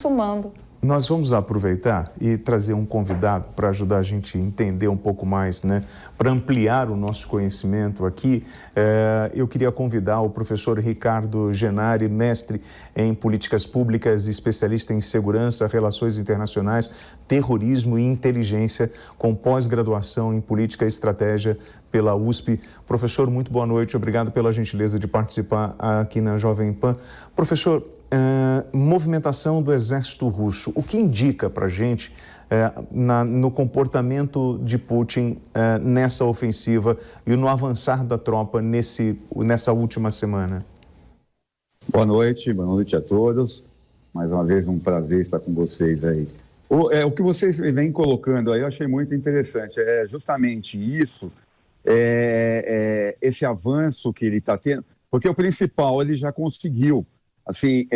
fumando. Nós vamos aproveitar e trazer um convidado para ajudar a gente a entender um pouco mais, né? Para ampliar o nosso conhecimento aqui, eu queria convidar o professor Ricardo Genari, mestre em políticas públicas e especialista em segurança, relações internacionais, terrorismo e inteligência, com pós-graduação em política e estratégia pela USP. Professor, muito boa noite, obrigado pela gentileza de participar aqui na Jovem Pan. Professor, movimentação do exército russo, o que indica para a gente no comportamento de Putin nessa ofensiva e no avançar da tropa nessa última semana? Boa noite a todos. Mais uma vez um prazer estar com vocês aí. O que vocês vêm colocando aí eu achei muito interessante, é justamente isso, esse avanço que ele está tendo, porque o principal ele já conseguiu. Assim,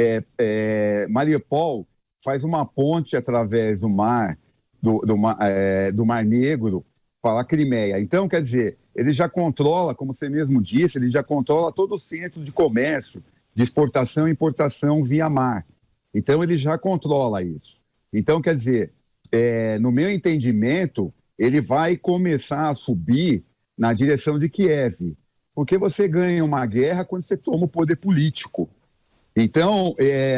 Mariupol faz uma ponte através do mar, do Mar Negro para a Crimeia. Então, quer dizer, ele já controla, como você mesmo disse, ele já controla todo o centro de comércio, de exportação e importação via mar. Então, ele já controla isso. Então, quer dizer, no meu entendimento, ele vai começar a subir na direção de Kiev, porque você ganha uma guerra quando você toma o poder político. Então,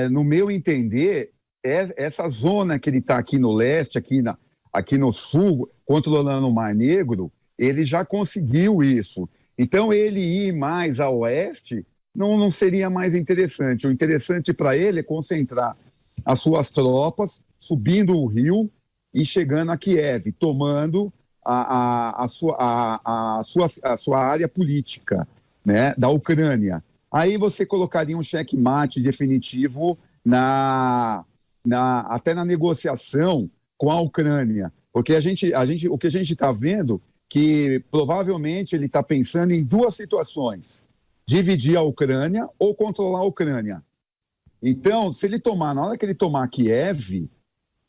no meu entender, essa zona que ele está aqui no leste, aqui no sul, controlando o Mar Negro, ele já conseguiu isso. Então, ele ir mais a oeste não seria mais interessante. O interessante para ele é concentrar as suas tropas, subindo o rio e chegando a Kiev, tomando a sua área política, né, da Ucrânia. Aí você colocaria um checkmate definitivo até na negociação com a Ucrânia. Porque o que a gente está vendo que provavelmente ele está pensando em duas situações: dividir a Ucrânia ou controlar a Ucrânia. Então, na hora que ele tomar Kiev,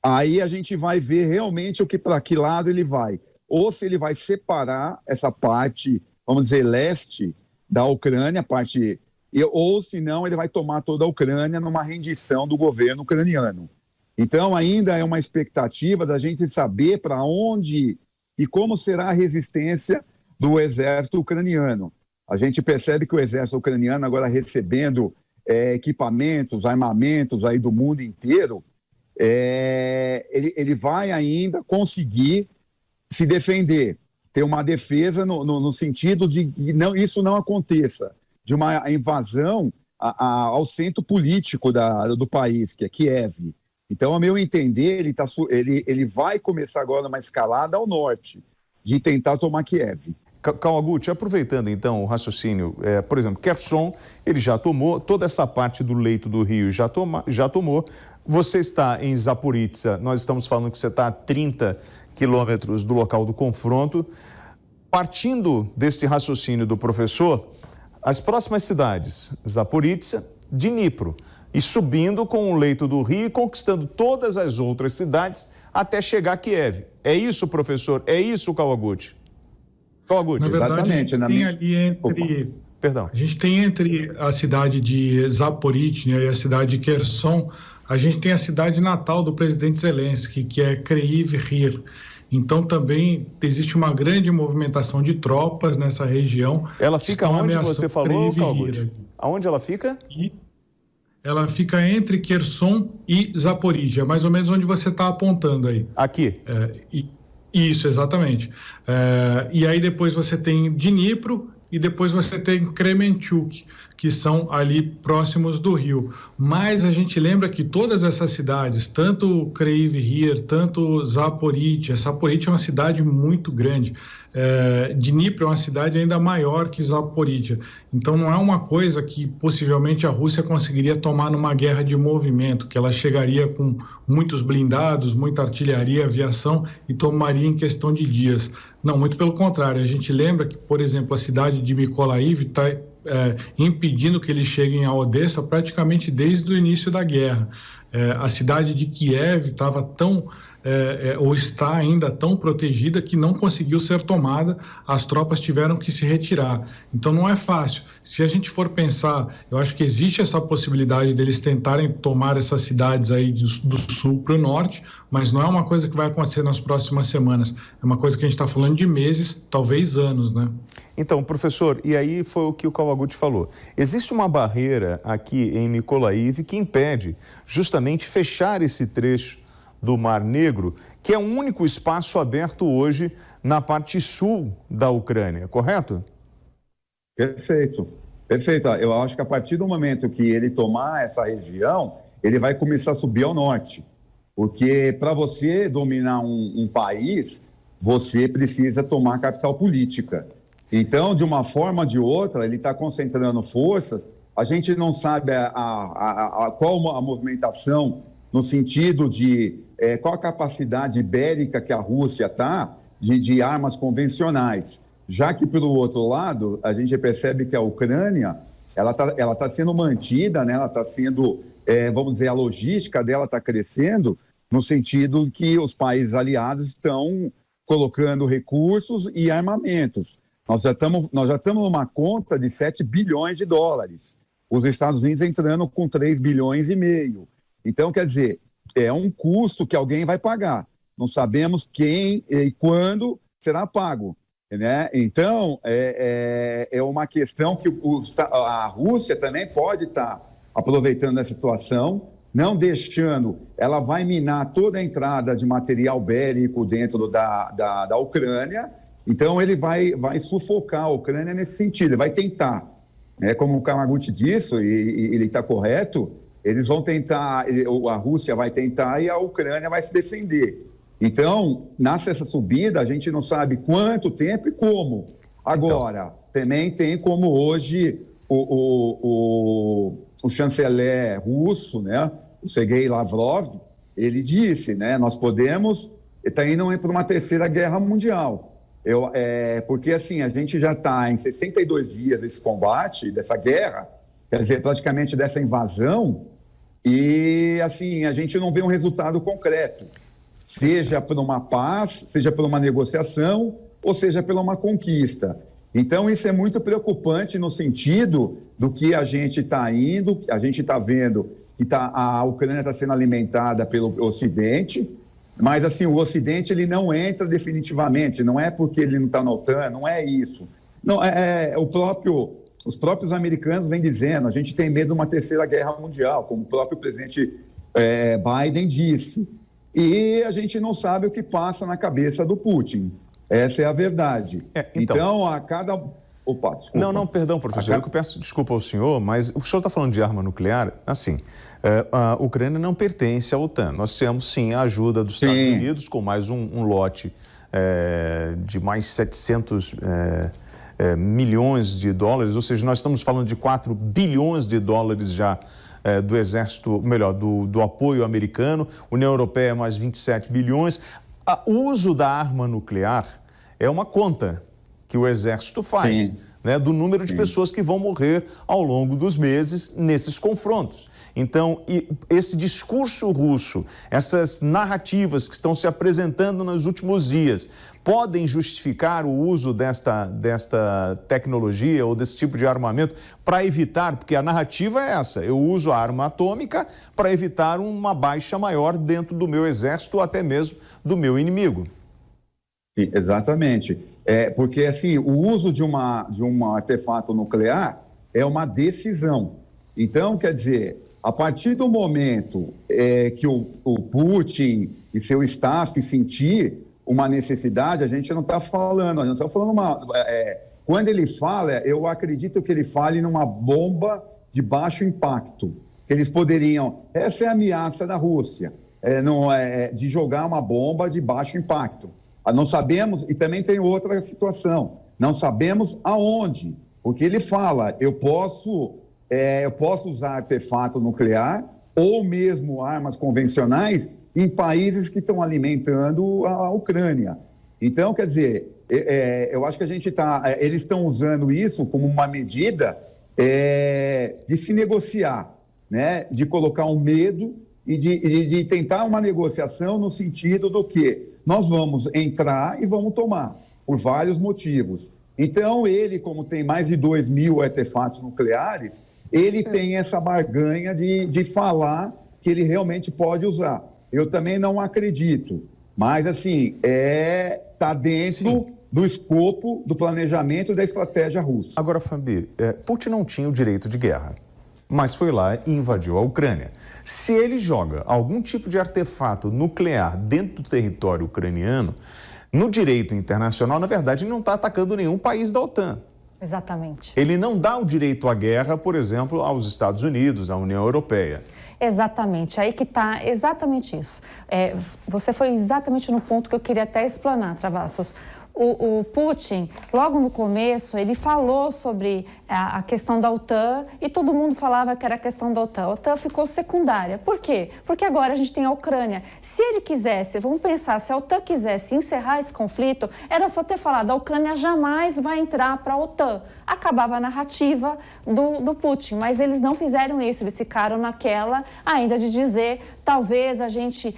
aí a gente vai ver realmente para que lado ele vai. Ou se ele vai separar essa parte, vamos dizer, leste da Ucrânia, ou se não, ele vai tomar toda a Ucrânia numa rendição do governo ucraniano. Então, ainda é uma expectativa da gente saber para onde e como será a resistência do exército ucraniano. A gente percebe que o exército ucraniano, agora recebendo equipamentos, armamentos aí do mundo inteiro, ele vai ainda conseguir se defender, ter uma defesa no sentido de que isso não aconteça, de uma invasão ao centro político do país, que é Kiev. Então, ao meu entender, ele vai começar agora uma escalada ao norte, de tentar tomar Kiev. Kawaguchi, aproveitando então o raciocínio, por exemplo, Kherson, ele já tomou, toda essa parte do leito do rio já tomou. Você está em Zaporizhzhia, nós estamos falando que você está a 30 quilômetros do local do confronto. Partindo desse raciocínio do professor, as próximas cidades, Zaporizhzhia, Dnipro, e subindo com o leito do rio e conquistando todas as outras cidades até chegar a Kiev. É isso, professor? É isso, Kawaguchi? Kawaguchi. Na verdade, exatamente. A gente tem entre a cidade de Zaporizhzhia e a cidade de Kherson, a gente tem a cidade natal do presidente Zelensky, que é Kryvyi Rih. Então, também existe uma grande movimentação de tropas nessa região. Ela fica onde você falou, Kawaguchi? Aonde ela fica? Ela fica entre Kherson e Zaporizhzhia, mais ou menos onde você está apontando aí. Aqui? Isso, exatamente. E aí depois você tem Dnipro e depois você tem Kremenchuk, que são ali próximos do rio. Mas a gente lembra que todas essas cidades, tanto Kryvyi Rih, tanto Zaporizhzhia é uma cidade muito grande. Dnipro é uma cidade ainda maior que Zaporizhzhia. Então não é uma coisa que possivelmente a Rússia conseguiria tomar numa guerra de movimento, que ela chegaria com muitos blindados, muita artilharia, aviação e tomaria em questão de dias. Não, muito pelo contrário. A gente lembra que, por exemplo, a cidade de Mykolaiv está impedindo que eles cheguem a Odessa praticamente desde o início da guerra. A cidade de Kiev estava tão ou está ainda tão protegida que não conseguiu ser tomada, as tropas tiveram que se retirar. Então não é fácil. Se a gente for pensar, eu acho que existe essa possibilidade deles tentarem tomar essas cidades aí do sul para o norte, mas não é uma coisa que vai acontecer nas próximas semanas. É uma coisa que a gente está falando de meses, talvez anos, né? Então, professor, e aí foi o que o Kawaguchi falou. Existe uma barreira aqui em Mykolaiv que impede justamente fechar esse trecho do Mar Negro, que é o único espaço aberto hoje na parte sul da Ucrânia, correto? Perfeito, perfeito. Eu acho que a partir do momento que ele tomar essa região, ele vai começar a subir ao norte. Porque para você dominar um país, você precisa tomar capital política. Então, de uma forma ou de outra, ele está concentrando forças. A gente não sabe qual a movimentação no sentido de qual a capacidade bélica que a Rússia está de armas convencionais. Já que, pelo outro lado, a gente percebe que a Ucrânia ela tá sendo mantida, né? Ela está sendo, vamos dizer, a logística dela está crescendo no sentido que os países aliados estão colocando recursos e armamentos. Nós já estamos numa conta de 7 bilhões de dólares. Os Estados Unidos entrando com 3 bilhões e meio. Então, quer dizer, é um custo que alguém vai pagar. Não sabemos quem e quando será pago, né? Então, é uma questão que a Rússia também pode estar aproveitando a situação, não deixando, ela vai minar toda a entrada de material bélico dentro da Ucrânia. Então, ele vai sufocar a Ucrânia nesse sentido, ele vai tentar. Como o Kawaguchi disse, e ele está correto, eles vão tentar, a Rússia vai tentar e a Ucrânia vai se defender. Então, nasce essa subida, a gente não sabe quanto tempo e como. Agora, também tem como hoje o chanceler russo, né, o Sergei Lavrov, ele disse, né, nós podemos estar indo para uma terceira guerra mundial. Porque, assim, a gente já está em 62 dias desse combate, dessa guerra, quer dizer, praticamente dessa invasão, e, assim, a gente não vê um resultado concreto, seja por uma paz, seja por uma negociação, ou seja por uma conquista. Então, isso é muito preocupante no sentido do que a gente está indo, a gente está vendo que a Ucrânia está sendo alimentada pelo Ocidente, mas, assim, o Ocidente ele não entra definitivamente, não é porque ele não está na OTAN, não é isso. Não, os próprios americanos vêm dizendo, a gente tem medo de uma terceira guerra mundial, como o próprio presidente Biden disse. E a gente não sabe o que passa na cabeça do Putin. Essa é a verdade. Então, a cada... Opa, desculpa. Não, perdão, professor. Eu peço desculpa ao senhor, mas o senhor está falando de arma nuclear, assim, a Ucrânia não pertence à OTAN. Nós temos, sim, a ajuda dos Estados Unidos com mais um lote de mais 700 milhões de dólares, ou seja, nós estamos falando de 4 bilhões de dólares já do exército, melhor, do apoio americano. União Europeia mais 27 bilhões. O uso da arma nuclear é uma conta que o exército faz, né, do número de pessoas que vão morrer ao longo dos meses nesses confrontos. Então, esse discurso russo, essas narrativas que estão se apresentando nos últimos dias, podem justificar o uso desta tecnologia ou desse tipo de armamento para evitar, porque a narrativa é essa, eu uso a arma atômica para evitar uma baixa maior dentro do meu exército ou até mesmo do meu inimigo. Sim, exatamente. Porque, assim, o uso de um artefato nuclear é uma decisão. Então, quer dizer, a partir do momento que o Putin e seu staff sentir uma necessidade, a gente não está falando, quando ele fala, eu acredito que ele fale numa bomba de baixo impacto, que eles poderiam, essa é a ameaça da Rússia, de jogar uma bomba de baixo impacto. Não sabemos, e também tem outra situação, não sabemos aonde, porque ele fala, eu posso usar artefato nuclear ou mesmo armas convencionais em países que estão alimentando a Ucrânia. Então, quer dizer, eu acho que eles estão usando isso como uma medida de se negociar, né? De colocar um medo e de tentar uma negociação no sentido do que nós vamos entrar e vamos tomar, por vários motivos. Então, ele, como tem mais de 2.000 artefatos nucleares, ele tem essa barganha de falar que ele realmente pode usar. Eu também não acredito, mas, assim, está dentro do escopo do planejamento da estratégia russa. Agora, Fabi, Putin não tinha o direito de guerra, mas foi lá e invadiu a Ucrânia. Se ele joga algum tipo de artefato nuclear dentro do território ucraniano, no direito internacional, na verdade, ele não está atacando nenhum país da OTAN. Exatamente. Ele não dá o direito à guerra, por exemplo, aos Estados Unidos, à União Europeia. Exatamente, aí que está exatamente isso. Você foi exatamente no ponto que eu queria até explanar, Travassos. O Putin, logo no começo, ele falou sobre a questão da OTAN e todo mundo falava que era a questão da OTAN. A OTAN ficou secundária. Por quê? Porque agora a gente tem a Ucrânia. Se ele quisesse, vamos pensar, se a OTAN quisesse encerrar esse conflito, era só ter falado, a Ucrânia jamais vai entrar para a OTAN. Acabava a narrativa do Putin, mas eles não fizeram isso, eles ficaram naquela ainda de dizer, talvez a gente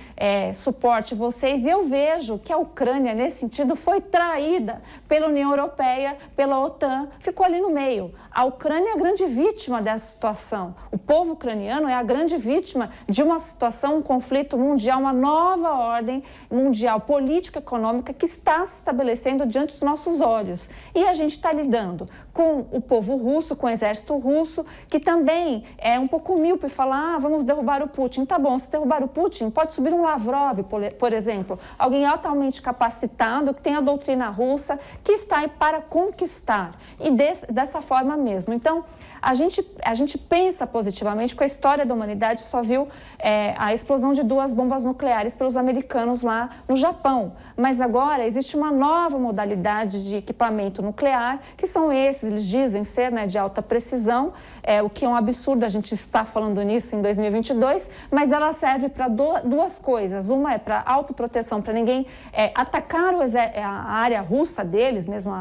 suporte vocês. E eu vejo que a Ucrânia, nesse sentido, foi traída pela União Europeia, pela OTAN, ficou ali no meio. A Ucrânia é a grande vítima dessa situação. O povo ucraniano é a grande vítima de uma situação, um conflito mundial, uma nova ordem mundial político-econômica que está se estabelecendo diante dos nossos olhos. E a gente está lidando com o povo russo, com o exército russo, que também é um pouco míope e fala, vamos derrubar o Putin. Tá bom, se derrubar o Putin, pode subir um Lavrov, por exemplo, alguém altamente capacitado, que tem a doutrina russa, que está aí para conquistar. E dessa forma mesmo. Então, a gente pensa positivamente, porque a história da humanidade só viu a explosão de 2 bombas nucleares pelos americanos lá no Japão. Mas agora existe uma nova modalidade de equipamento nuclear, que são esses, eles dizem ser de alta precisão, o que é um absurdo a gente estar falando nisso em 2022, mas ela serve para 2 coisas. Uma é para autoproteção, para ninguém atacar a área russa deles, mesmo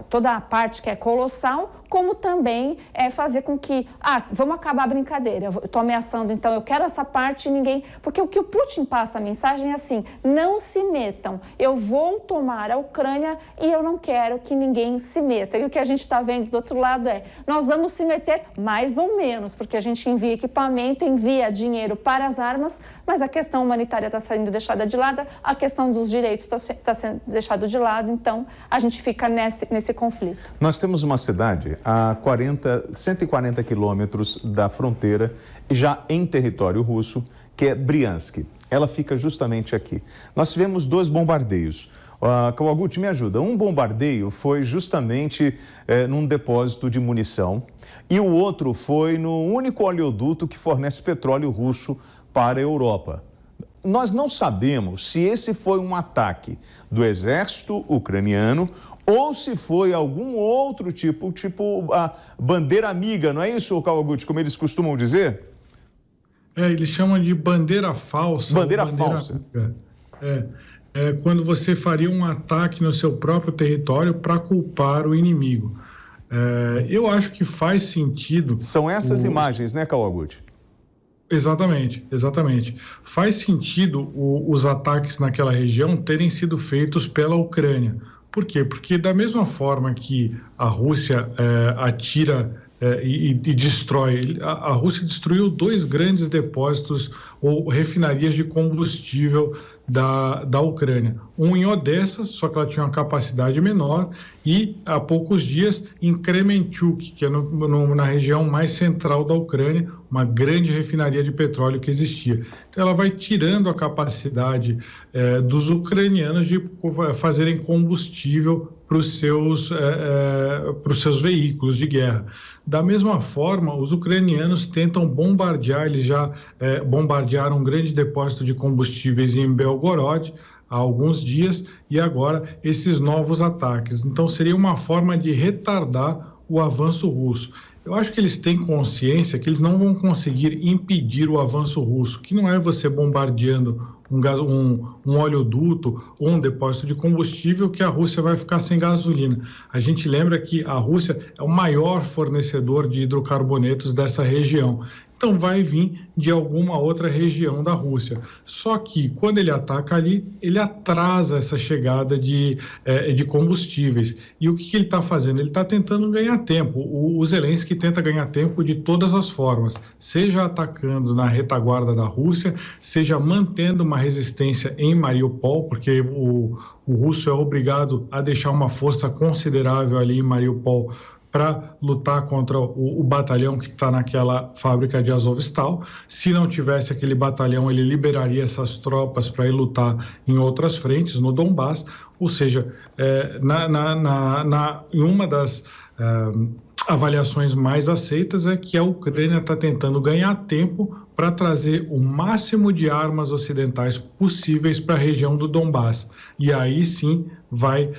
toda a parte que é colossal, como também fazer com que, vamos acabar a brincadeira, eu estou ameaçando, então eu quero essa parte e ninguém... Porque o que o Putin passa a mensagem é assim, não se metam, eu vou tomar a Ucrânia e eu não quero que ninguém se meta. E o que a gente está vendo do outro lado nós vamos se meter mais ou menos, porque a gente envia equipamento, envia dinheiro para as armas, mas a questão humanitária está sendo deixada de lado, a questão dos direitos está sendo deixada de lado, então a gente fica nesse conflito. Nós temos uma cidade a 140 quilômetros da fronteira, já em território russo, que é Briansk. Ela fica justamente aqui. Nós tivemos 2 bombardeios. Kawaguchi, me ajuda. Um bombardeio foi justamente num depósito de munição e o outro foi no único oleoduto que fornece petróleo russo para a Europa. Nós não sabemos se esse foi um ataque do exército ucraniano ou se foi algum outro tipo a bandeira amiga, não é isso, Kawaguchi, como eles costumam dizer? Eles chamam de bandeira falsa. Bandeira falsa. Quando você faria um ataque no seu próprio território para culpar o inimigo. Eu acho que faz sentido... São essas imagens, né, Kawaguchi? Exatamente. Faz sentido os ataques naquela região terem sido feitos pela Ucrânia. Por quê? Porque da mesma forma que a Rússia atira e destrói, a Rússia destruiu 2 grandes depósitos ou refinarias de combustível da Ucrânia. Um em Odessa, só que ela tinha uma capacidade menor, e há poucos dias em Kremenchuk, que é na região mais central da Ucrânia, uma grande refinaria de petróleo que existia. Então ela vai tirando a capacidade dos ucranianos de fazerem combustível para os seus veículos de guerra. Da mesma forma, os ucranianos tentam bombardear, eles já bombardearam um grande depósito de combustíveis em Belgorod há alguns dias e agora esses novos ataques. Então seria uma forma de retardar o avanço russo. Eu acho que eles têm consciência que eles não vão conseguir impedir o avanço russo, que não é você bombardeando um oleoduto ou um depósito de combustível, que a Rússia vai ficar sem gasolina. A gente lembra que a Rússia é o maior fornecedor de hidrocarbonetos dessa região. Então vai vir de alguma outra região da Rússia. Só que quando ele ataca ali, ele atrasa essa chegada de combustíveis. E o que ele está fazendo? Ele está tentando ganhar tempo. O Zelensky tenta ganhar tempo de todas as formas, seja atacando na retaguarda da Rússia, seja mantendo uma resistência em Mariupol, porque o russo é obrigado a deixar uma força considerável ali em Mariupol para lutar contra o batalhão que está naquela fábrica de Azovstal. Se não tivesse aquele batalhão, ele liberaria essas tropas para ir lutar em outras frentes, no Donbass. Ou seja, em uma das avaliações mais aceitas é que a Ucrânia está tentando ganhar tempo para trazer o máximo de armas ocidentais possíveis para a região do Donbass. E aí sim vai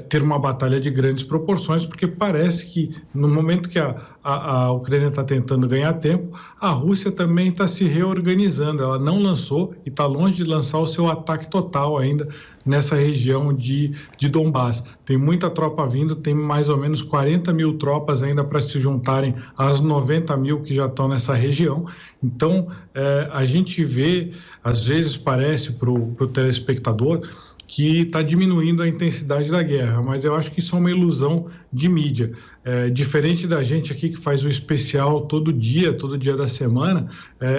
ter uma batalha de grandes proporções, porque parece que no momento que a Ucrânia está tentando ganhar tempo, a Rússia também está se reorganizando. Ela não lançou e está longe de lançar o seu ataque total ainda nessa região de Donbass. Tem muita tropa vindo, tem mais ou menos 40 mil tropas ainda para se juntarem às 90 mil que já estão nessa região. Então, a gente vê, às vezes parece para o telespectador que está diminuindo a intensidade da guerra, mas eu acho que isso é uma ilusão de mídia. Diferente da gente aqui que faz o especial todo dia da semana,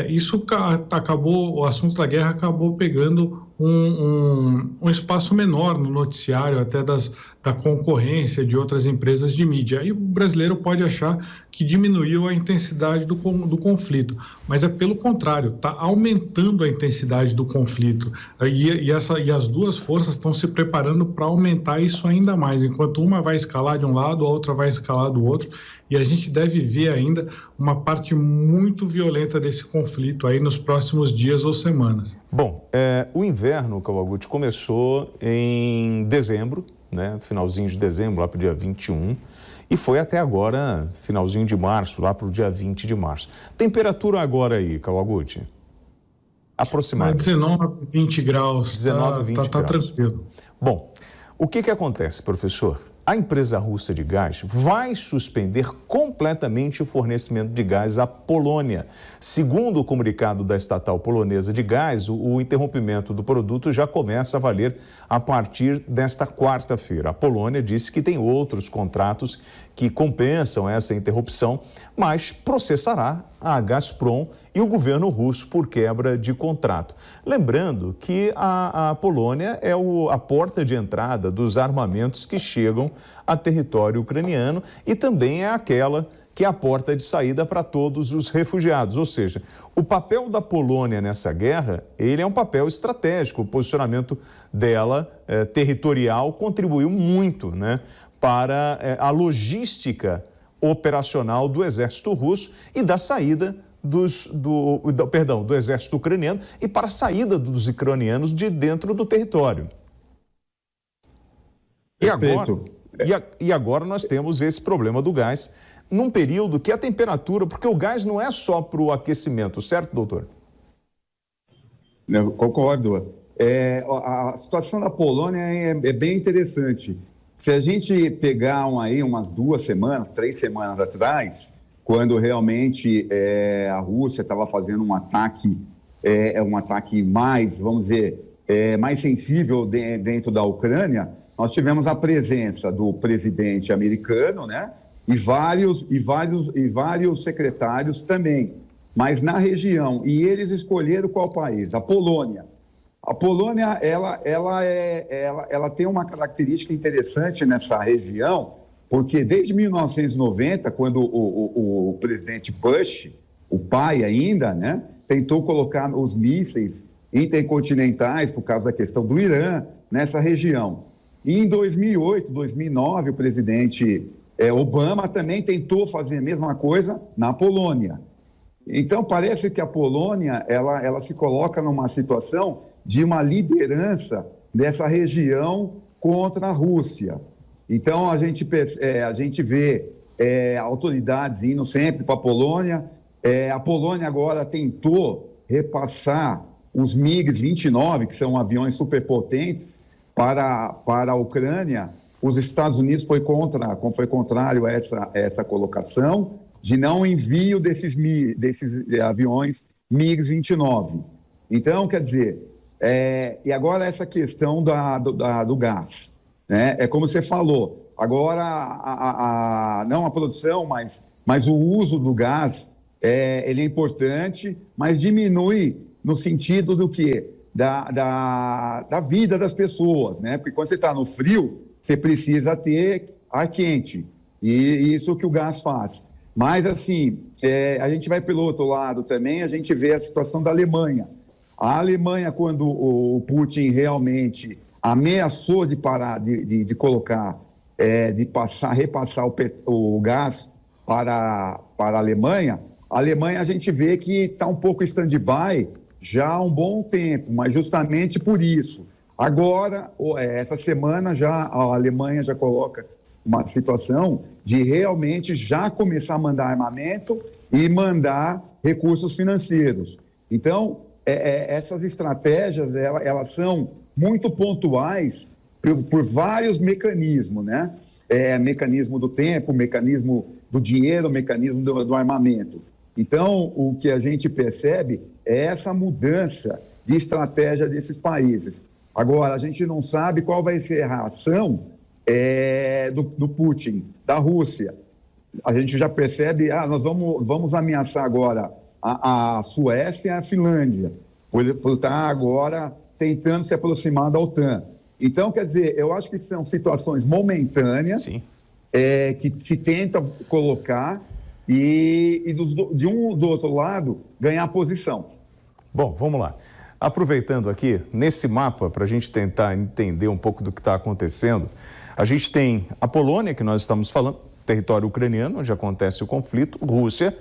isso acabou, o assunto da guerra acabou pegando um espaço menor no noticiário, até da concorrência de outras empresas de mídia. E o brasileiro pode achar que diminuiu a intensidade do conflito, mas é pelo contrário, está aumentando a intensidade do conflito. E as duas forças estão se preparando para aumentar isso ainda mais. Enquanto uma vai escalar de um lado, a outra vai escalar do outro. E a gente deve ver ainda uma parte muito violenta desse conflito aí nos próximos dias ou semanas. Bom, o inverno, Kawaguchi, começou em dezembro, né? Finalzinho de dezembro, lá para o dia 21, e foi até agora, finalzinho de março, lá para o dia 20 de março. Temperatura agora aí, Kawaguchi? Aproximada. 19, 20 graus. 19, 20 graus. Tá tranquilo. Bom, o que acontece, professor? A empresa russa de gás vai suspender completamente o fornecimento de gás à Polônia. Segundo o comunicado da estatal polonesa de gás, o interrompimento do produto já começa a valer a partir desta quarta-feira. A Polônia disse que tem outros contratos que compensam essa interrupção, mas processará a Gazprom e o governo russo por quebra de contrato. Lembrando que a Polônia é a porta de entrada dos armamentos que chegam a território ucraniano e também é aquela que é a porta de saída para todos os refugiados. Ou seja, o papel da Polônia nessa guerra, ele é um papel estratégico. O posicionamento dela territorial contribuiu muito, né, para a logística operacional do exército russo e da saída do exército ucraniano e para a saída dos ucranianos de dentro do território. E agora nós temos esse problema do gás num período que a temperatura, porque o gás não é só para o aquecimento, certo, doutor? Eu concordo. A situação da Polônia é bem interessante. Se a gente pegar umas 2 semanas, 3 semanas atrás, quando realmente a Rússia estava fazendo um ataque mais, vamos dizer, mais sensível dentro da Ucrânia, nós tivemos a presença do presidente americano, né? E vários secretários também, mas na região. E eles escolheram qual país? A Polônia. A Polônia, ela tem uma característica interessante nessa região, porque desde 1990, quando o presidente Bush, o pai ainda, né, tentou colocar os mísseis intercontinentais, por causa da questão do Irã, nessa região. E em 2008, 2009, o presidente Obama também tentou fazer a mesma coisa na Polônia. Então, parece que a Polônia ela se coloca numa situação de uma liderança dessa região contra a Rússia. Então, a gente vê autoridades indo sempre para a Polônia. A Polônia agora tentou repassar os MiG-29, que são aviões superpotentes, para a Ucrânia, os Estados Unidos foi contrário a essa colocação de não envio desses aviões MiG-29. Então, quer dizer, e agora essa questão do gás, né? É como você falou, agora não a produção, mas o uso do gás, ele é importante, mas diminui no sentido do quê? Da vida das pessoas, né? Porque quando você está no frio, você precisa ter ar quente, e isso que o gás faz. Mas, assim, a gente vai pelo outro lado também, a gente vê a situação da Alemanha. A Alemanha, quando o Putin realmente ameaçou de parar, de colocar, repassar o gás para a Alemanha a gente vê que está um pouco stand-by já há um bom tempo, mas justamente por isso. Agora, essa semana, a Alemanha já coloca uma situação de realmente já começar a mandar armamento e mandar recursos financeiros. Então, essas estratégias, elas são muito pontuais por vários mecanismos, né? Mecanismo do tempo, mecanismo do dinheiro, mecanismo do armamento. Então, o que a gente percebe é essa mudança de estratégia desses países. Agora, a gente não sabe qual vai ser a reação do Putin, da Rússia. A gente já percebe, nós vamos ameaçar agora a Suécia e a Finlândia, por estar agora tentando se aproximar da OTAN. Então, quer dizer, eu acho que são situações momentâneas que se tentam colocar e do outro lado, ganhar posição. Bom, vamos lá. Aproveitando aqui, nesse mapa, para a gente tentar entender um pouco do que está acontecendo, a gente tem a Polônia, que nós estamos falando, território ucraniano, onde acontece o conflito, Rússia,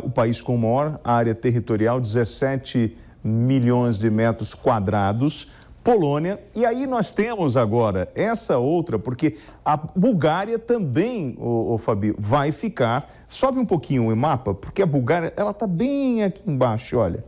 o país com maior área territorial, 17 milhões de metros quadrados, Polônia, e aí nós temos agora essa outra, porque a Bulgária também, Fabio, vai ficar, sobe um pouquinho o mapa, porque a Bulgária, ela está bem aqui embaixo, olha.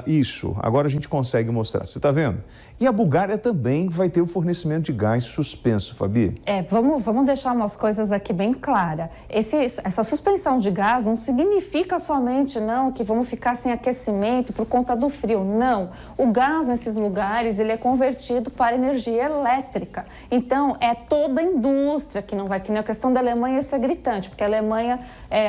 Isso, agora a gente consegue mostrar, você está vendo? E a Bulgária também vai ter o fornecimento de gás suspenso, Fabi. Vamos deixar umas coisas aqui bem claras. Essa suspensão de gás não significa somente, não, que vamos ficar sem aquecimento por conta do frio. Não, o gás nesses lugares, ele é convertido para energia elétrica. Então, é toda a indústria que não vai, que na questão da Alemanha isso é gritante, porque a Alemanha,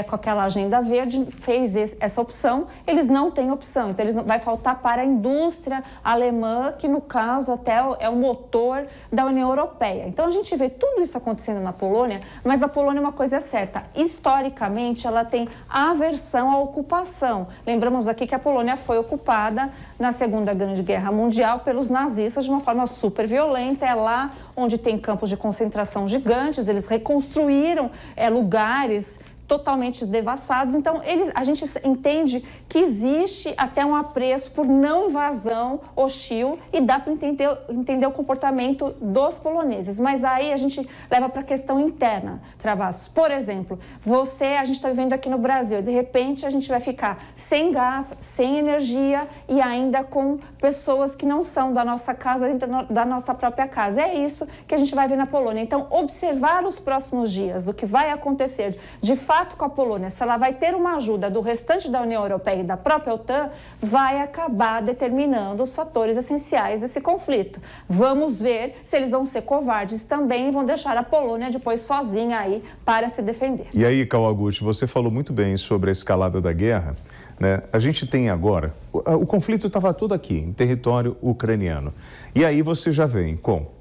com aquela agenda verde, fez essa opção, eles não têm opção. Então, vai faltar para a indústria alemã, que no caso até é o motor da União Europeia. Então a gente vê tudo isso acontecendo na Polônia, mas a Polônia, uma coisa é certa, historicamente ela tem aversão à ocupação. Lembramos aqui que a Polônia foi ocupada na Segunda Grande Guerra Mundial pelos nazistas de uma forma super violenta. É lá onde tem campos de concentração gigantes, eles reconstruíram lugares totalmente devassados. Então, a gente entende que existe até um apreço por não invasão hostil e dá para entender o comportamento dos poloneses. Mas aí a gente leva para a questão interna, Travassos. Por exemplo, a gente está vivendo aqui no Brasil, de repente a gente vai ficar sem gás, sem energia e ainda com pessoas que não são da nossa casa, da nossa própria casa. É isso que a gente vai ver na Polônia. Então, observar os próximos dias do que vai acontecer de fato com a Polônia, se ela vai ter uma ajuda do restante da União Europeia e da própria OTAN, vai acabar determinando os fatores essenciais desse conflito. Vamos ver se eles vão ser covardes também e vão deixar a Polônia depois sozinha aí para se defender. E aí, Kawaguchi, você falou muito bem sobre a escalada da guerra, né? A gente tem agora, o conflito estava todo aqui, em território ucraniano. E aí você já vem com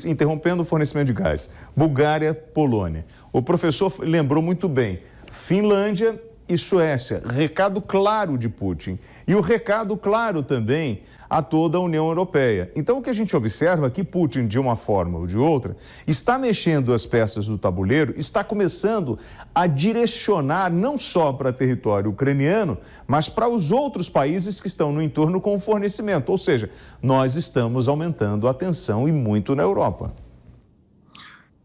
interrompendo o fornecimento de gás, Bulgária, Polônia. O professor lembrou muito bem, Finlândia e Suécia, recado claro de Putin. E o recado claro também a toda a União Europeia. Então, o que a gente observa é que Putin, de uma forma ou de outra, está mexendo as peças do tabuleiro, está começando a direcionar não só para território ucraniano, mas para os outros países que estão no entorno com o fornecimento. Ou seja, nós estamos aumentando a tensão e muito na Europa.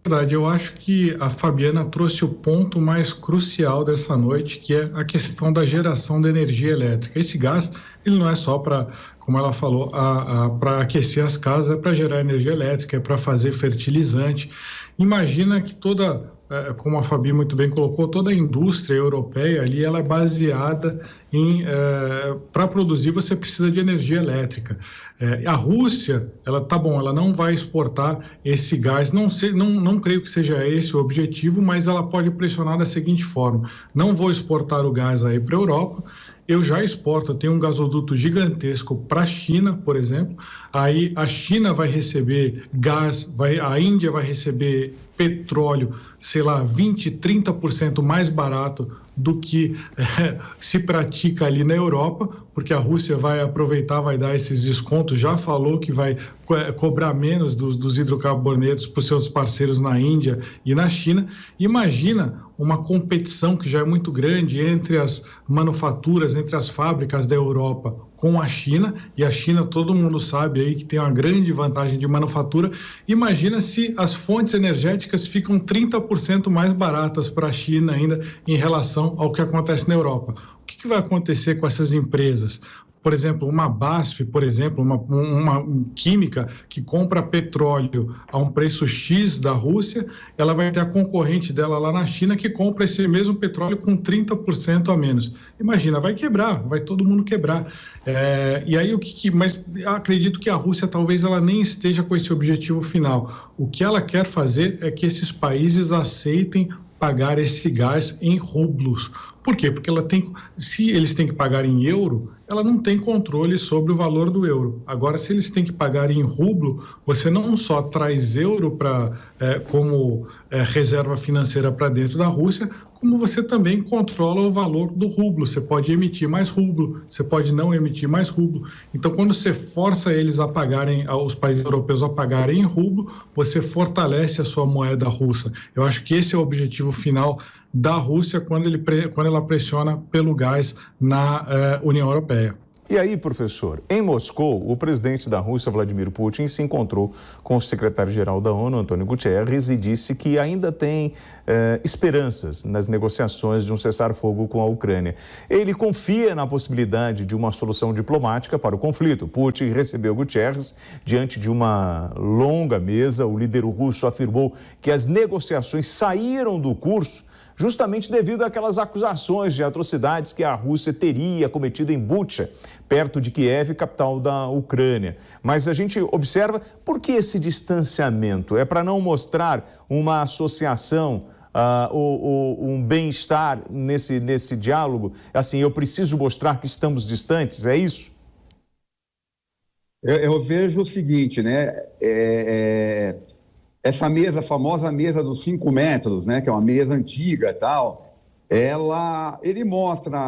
Verdade, eu acho que a Fabiana trouxe o ponto mais crucial dessa noite, que é a questão da geração de energia elétrica. Esse gás, ele não é só para, como ela falou, para aquecer as casas, é para gerar energia elétrica, é para fazer fertilizante. Imagina que como a Fabi muito bem colocou, toda a indústria europeia ali, ela é baseada para produzir você precisa de energia elétrica. A Rússia, ela não vai exportar esse gás, não creio que seja esse o objetivo, mas ela pode pressionar da seguinte forma: não vou exportar o gás aí para a Europa, eu já exporto, eu tenho um gasoduto gigantesco para a China, por exemplo, aí a China vai receber gás, a Índia vai receber petróleo, sei lá, 20%, 30% mais barato do que se pratica ali na Europa, porque a Rússia vai aproveitar, vai dar esses descontos, já falou que vai cobrar menos dos hidrocarbonetos para os seus parceiros na Índia e na China. Imagina uma competição que já é muito grande entre as manufaturas, entre as fábricas da Europa com a China, e a China, todo mundo sabe aí que tem uma grande vantagem de manufatura. Imagina se as fontes energéticas ficam 30% mais baratas para a China ainda em relação ao que acontece na Europa. O que vai acontecer com essas empresas? Por exemplo, uma BASF, por exemplo, uma química que compra petróleo a um preço X da Rússia, ela vai ter a concorrente dela lá na China que compra esse mesmo petróleo com 30% a menos. Imagina, vai quebrar, vai todo mundo quebrar. E aí, mas acredito que a Rússia talvez ela nem esteja com esse objetivo final. O que ela quer fazer é que esses países aceitem pagar esse gás em rublos. Por quê? Porque se eles têm que pagar em euro, ela não tem controle sobre o valor do euro. Agora, se eles têm que pagar em rublo, você não só traz euro como reserva financeira para dentro da Rússia, como você também controla o valor do rublo. Você pode emitir mais rublo, você pode não emitir mais rublo. Então, quando você força eles a pagarem, os países europeus a pagarem em rublo, você fortalece a sua moeda russa. Eu acho que esse é o objetivo final da Rússia quando ela pressiona pelo gás na União Europeia. E aí, professor, em Moscou, o presidente da Rússia, Vladimir Putin, se encontrou com o secretário-geral da ONU, Antônio Guterres, e disse que ainda tem esperanças nas negociações de um cessar-fogo com a Ucrânia. Ele confia na possibilidade de uma solução diplomática para o conflito. Putin recebeu Guterres diante de uma longa mesa. O líder russo afirmou que as negociações saíram do curso justamente devido àquelas acusações de atrocidades que a Rússia teria cometido em Bucha, perto de Kiev, capital da Ucrânia. Mas a gente observa, por que esse distanciamento? É para não mostrar uma associação, um bem-estar nesse diálogo? Assim, eu preciso mostrar que estamos distantes, é isso? Eu vejo o seguinte, né? Essa mesa, a famosa mesa dos 5 metros, né, que é uma mesa antiga e tal, ele mostra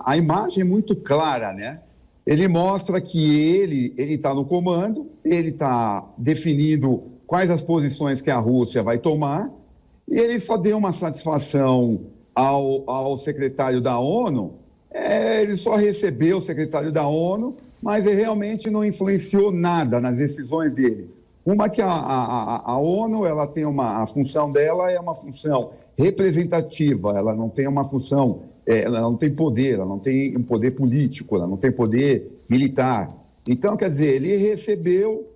a imagem muito clara, né? Ele mostra que ele está no comando, ele está definindo quais as posições que a Rússia vai tomar, e ele só deu uma satisfação ao secretário da ONU, ele só recebeu o secretário da ONU, mas ele realmente não influenciou nada nas decisões dele. Uma que a ONU, ela tem a função dela é uma função representativa, ela não tem uma função, ela não tem poder, ela não tem um poder político, ela não tem poder militar. Então, quer dizer, ele recebeu,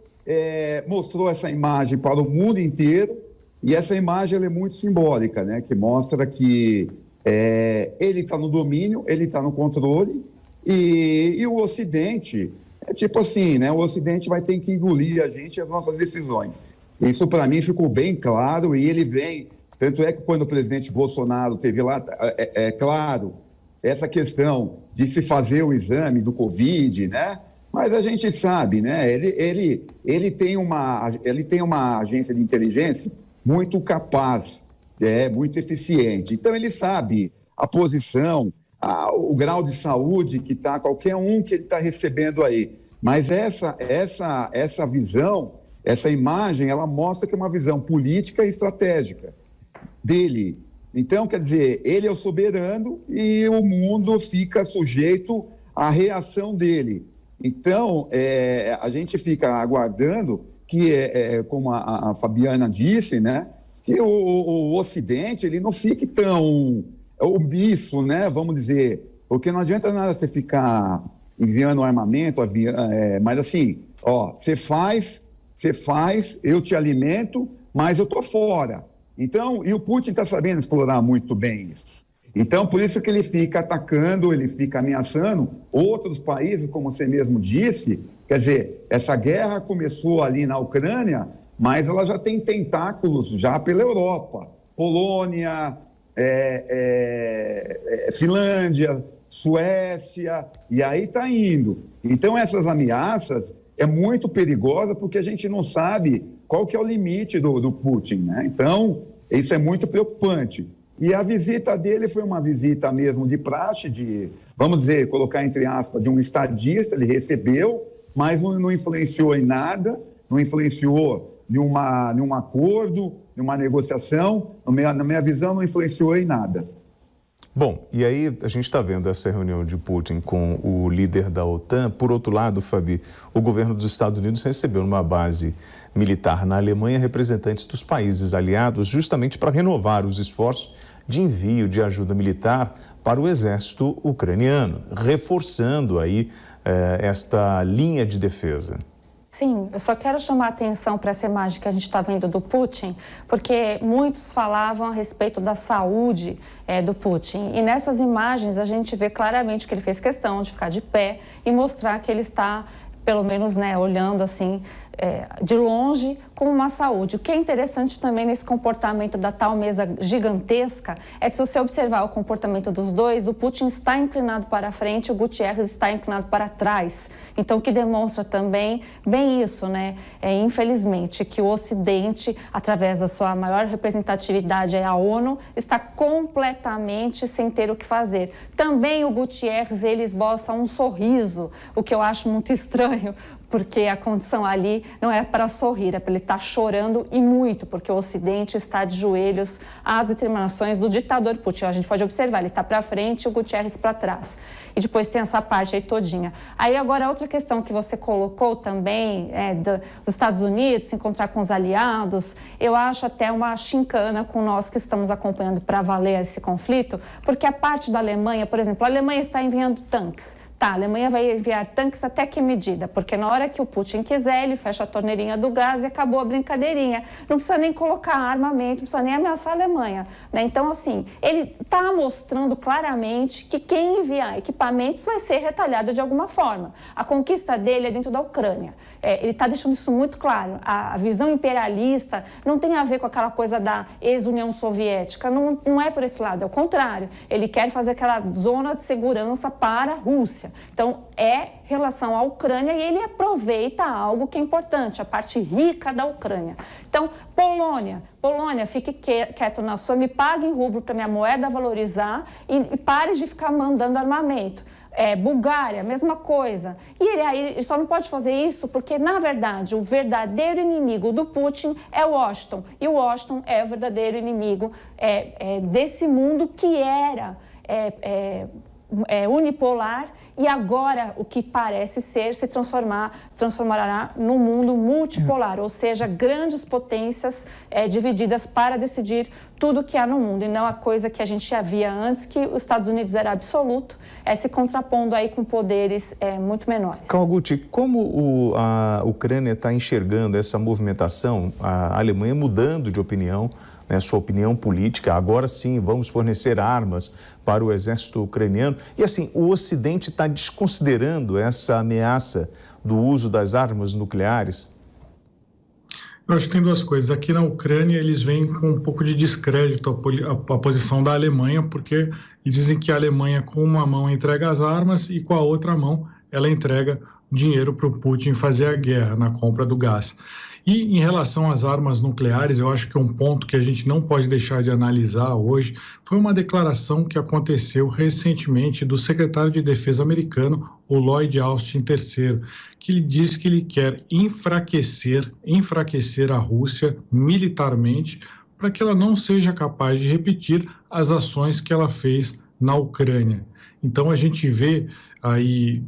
mostrou essa imagem para o mundo inteiro, e essa imagem ela é muito simbólica, né? Que mostra que ele está no domínio, ele está no controle, e o Ocidente... É tipo assim, né? O Ocidente vai ter que engolir a gente e as nossas decisões. Isso, para mim, ficou bem claro, e ele vem... Tanto é que quando o presidente Bolsonaro teve lá, claro, essa questão de se fazer o exame do Covid, né? Mas a gente sabe, né? Ele tem uma agência de inteligência muito capaz, muito eficiente. Então, ele sabe a posição, o grau de saúde que está qualquer um que ele está recebendo aí. Mas essa visão, essa imagem, ela mostra que é uma visão política e estratégica dele. Então, quer dizer, ele é o soberano e o mundo fica sujeito à reação dele. Então, a gente fica aguardando que, como a Fabiana disse, né, que o Ocidente ele não fique tão omisso, né? Vamos dizer, porque não adianta nada você ficar enviando armamento, mas assim, ó, você faz, eu te alimento, mas eu tô fora. Então, e o Putin está sabendo explorar muito bem isso. Então, por isso que ele fica atacando, ele fica ameaçando outros países, como você mesmo disse. Quer dizer, essa guerra começou ali na Ucrânia, mas ela já tem tentáculos já pela Europa. Polônia, Finlândia, Suécia, e aí está indo. Então, essas ameaças é muito perigosa porque a gente não sabe qual que é o limite do Putin, né? Então, isso é muito preocupante. E a visita dele foi uma visita mesmo de praxe, vamos dizer, colocar entre aspas, de um estadista, ele recebeu, mas não influenciou em nada, não influenciou num acordo, numa negociação, na minha visão, não influenciou em nada. Bom, e aí a gente está vendo essa reunião de Putin com o líder da OTAN. Por outro lado, Fabi, o governo dos Estados Unidos recebeu numa base militar na Alemanha representantes dos países aliados justamente para renovar os esforços de envio de ajuda militar para o exército ucraniano, reforçando aí esta linha de defesa. Sim, eu só quero chamar a atenção para essa imagem que a gente está vendo do Putin, porque muitos falavam a respeito da saúde do Putin. E nessas imagens a gente vê claramente que ele fez questão de ficar de pé e mostrar que ele está, pelo menos, olhando assim, de longe, com uma saúde. O que é interessante também nesse comportamento da tal mesa gigantesca é, se você observar o comportamento dos dois, o Putin está inclinado para frente, o Guterres está inclinado para trás. Então, o que demonstra também bem isso, né? Infelizmente, que o Ocidente, através da sua maior representatividade, a ONU, está completamente sem ter o que fazer. Também o Guterres, ele esboça um sorriso, o que eu acho muito estranho, porque a condição ali não é para sorrir, é para ele estar chorando e muito, porque o Ocidente está de joelhos às determinações do ditador Putin. A gente pode observar, ele está para frente e o Guterres para trás. E depois tem essa parte aí todinha. Aí agora outra questão que você colocou também, dos Estados Unidos, se encontrar com os aliados, eu acho até uma chincana com nós que estamos acompanhando para valer esse conflito, porque a parte da Alemanha, por exemplo, a Alemanha está enviando tanques. Tá, a Alemanha vai enviar tanques até que medida? Porque na hora que o Putin quiser, ele fecha a torneirinha do gás e acabou a brincadeirinha. Não precisa nem colocar armamento, não precisa nem ameaçar a Alemanha, né? Então, assim, ele está mostrando claramente que quem enviar equipamentos vai ser retalhado de alguma forma. A conquista dele é dentro da Ucrânia. Ele está deixando isso muito claro. A visão imperialista não tem a ver com aquela coisa da ex-União Soviética, não é por esse lado, é o contrário. Ele quer fazer aquela zona de segurança para a Rússia. Então, é relação à Ucrânia e ele aproveita algo que é importante, a parte rica da Ucrânia. Então, Polônia, fique quieto na sua, me pague em rublo para minha moeda valorizar e pare de ficar mandando armamento. Bulgária, mesma coisa. E ele só não pode fazer isso porque, na verdade, o verdadeiro inimigo do Putin é Washington. E o Washington é o verdadeiro inimigo desse mundo que era unipolar e agora o que parece ser se transformará num mundo multipolar, ou seja, grandes potências divididas para decidir tudo que há no mundo, e não a coisa que a gente já via antes, que os Estados Unidos era absoluto, se contrapondo aí com poderes muito menores. Kawaguchi, como a Ucrânia está enxergando essa movimentação, a Alemanha mudando de opinião, né, sua opinião política, agora sim vamos fornecer armas para o exército ucraniano, e assim, o Ocidente está desconsiderando essa ameaça do uso das armas nucleares? Eu acho que tem duas coisas. Aqui na Ucrânia, eles vêm com um pouco de descrédito à posição da Alemanha, porque dizem que a Alemanha, com uma mão, entrega as armas e com a outra mão, ela entrega dinheiro para o Putin fazer a guerra na compra do gás. E em relação às armas nucleares, eu acho que um ponto que a gente não pode deixar de analisar hoje foi uma declaração que aconteceu recentemente do secretário de Defesa americano, o Lloyd Austin III, que ele diz que ele quer enfraquecer a Rússia militarmente para que ela não seja capaz de repetir as ações que ela fez na Ucrânia. Então a gente vê aí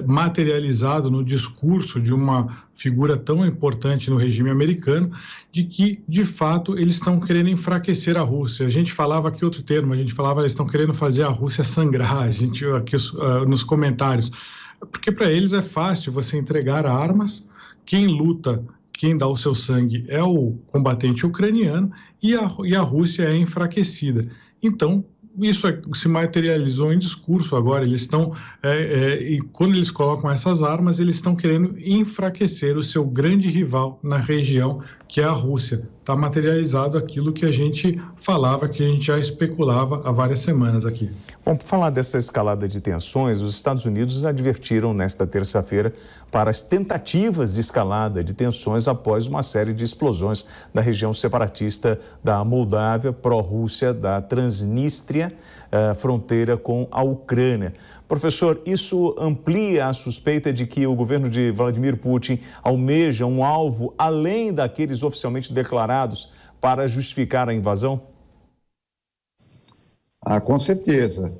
materializado no discurso de uma figura tão importante no regime americano, de que, de fato, eles estão querendo enfraquecer a Rússia. A gente falava aqui outro termo, a gente falava eles estão querendo fazer a Rússia sangrar, a gente aqui nos comentários, porque para eles é fácil você entregar armas, quem luta, quem dá o seu sangue é o combatente ucraniano e a Rússia é enfraquecida. Então, isso se materializou em discurso agora. Eles estão, e quando eles colocam essas armas, eles estão querendo enfraquecer o seu grande rival na região, que é a Rússia. Está materializado aquilo que a gente falava, que a gente já especulava há várias semanas aqui. Bom, para falar dessa escalada de tensões, os Estados Unidos advertiram nesta terça-feira para as tentativas de escalada de tensões após uma série de explosões na região separatista da Moldávia, pró-Rússia, da Transnistria, fronteira com a Ucrânia. Professor, isso amplia a suspeita de que o governo de Vladimir Putin almeja um alvo além daqueles oficialmente declarados para justificar a invasão? Com certeza.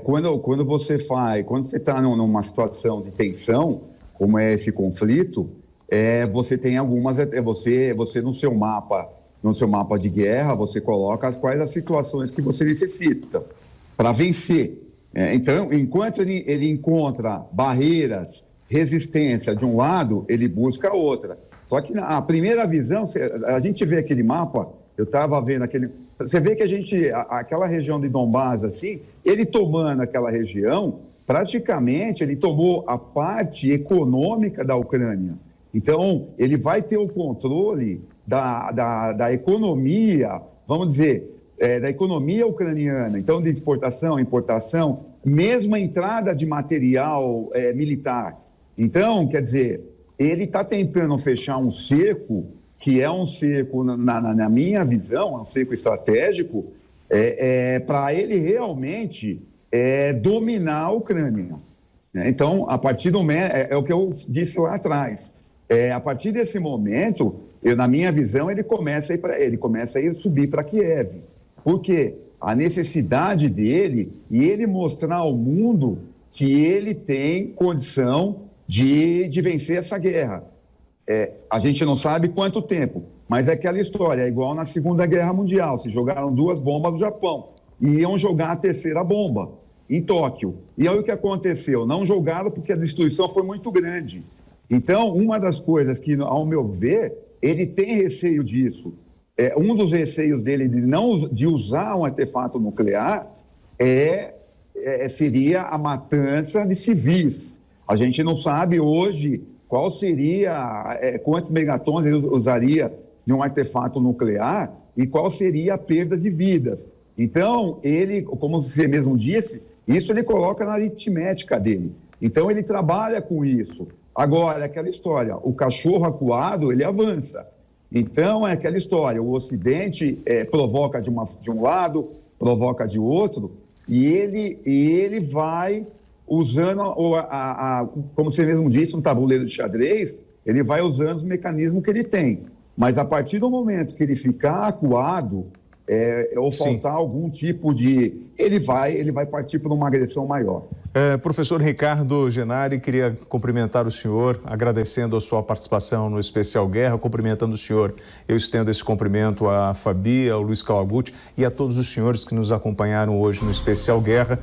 Quando você está numa situação de tensão, como é esse conflito, você tem algumas, você no seu mapa de guerra, você coloca quais as situações que você necessita para vencer. Então, enquanto ele encontra barreiras, resistência de um lado, ele busca outra. Só que a primeira visão, a gente vê aquele mapa, eu estava vendo aquele... Você vê que aquela região de Donbás, assim, ele tomando aquela região, praticamente ele tomou a parte econômica da Ucrânia. Então, ele vai ter o controle da economia, vamos dizer, da economia ucraniana. Então, de exportação, importação, mesmo a entrada de material militar. Então, quer dizer, ele está tentando fechar um cerco, que é um cerco, na minha visão, é um cerco estratégico, para ele realmente dominar a Ucrânia. Então, a partir do momento, é o que eu disse lá atrás, a partir desse momento, na minha visão, ele começa a subir para Kiev. Por quê? A necessidade dele e ele mostrar ao mundo que ele tem condição de vencer essa guerra. A gente não sabe quanto tempo, mas é aquela história, é igual na Segunda Guerra Mundial, se jogaram 2 bombas no Japão e iam jogar a terceira bomba em Tóquio. E aí o que aconteceu? Não jogaram porque a destruição foi muito grande. Então, uma das coisas que, ao meu ver, ele tem receio disso. Um dos receios dele de usar um artefato nuclear seria a matança de civis. A gente não sabe hoje qual seria, quantos megatons ele usaria de um artefato nuclear e qual seria a perda de vidas. Então, ele, como você mesmo disse, isso ele coloca na aritmética dele. Então, ele trabalha com isso. Agora, aquela história, o cachorro acuado, ele avança. Então, é aquela história, o Ocidente provoca de um lado, provoca de outro, e ele vai usando, como você mesmo disse, um tabuleiro de xadrez, ele vai usando os mecanismos que ele tem. Mas a partir do momento que ele ficar acuado, ou faltar algum tipo de... Ele vai partir para uma agressão maior. Professor Ricardo Genari, queria cumprimentar o senhor, agradecendo a sua participação no Especial Guerra, cumprimentando o senhor. Eu estendo esse cumprimento à Fabi, ao Luiz Kawaguchi e a todos os senhores que nos acompanharam hoje no Especial Guerra.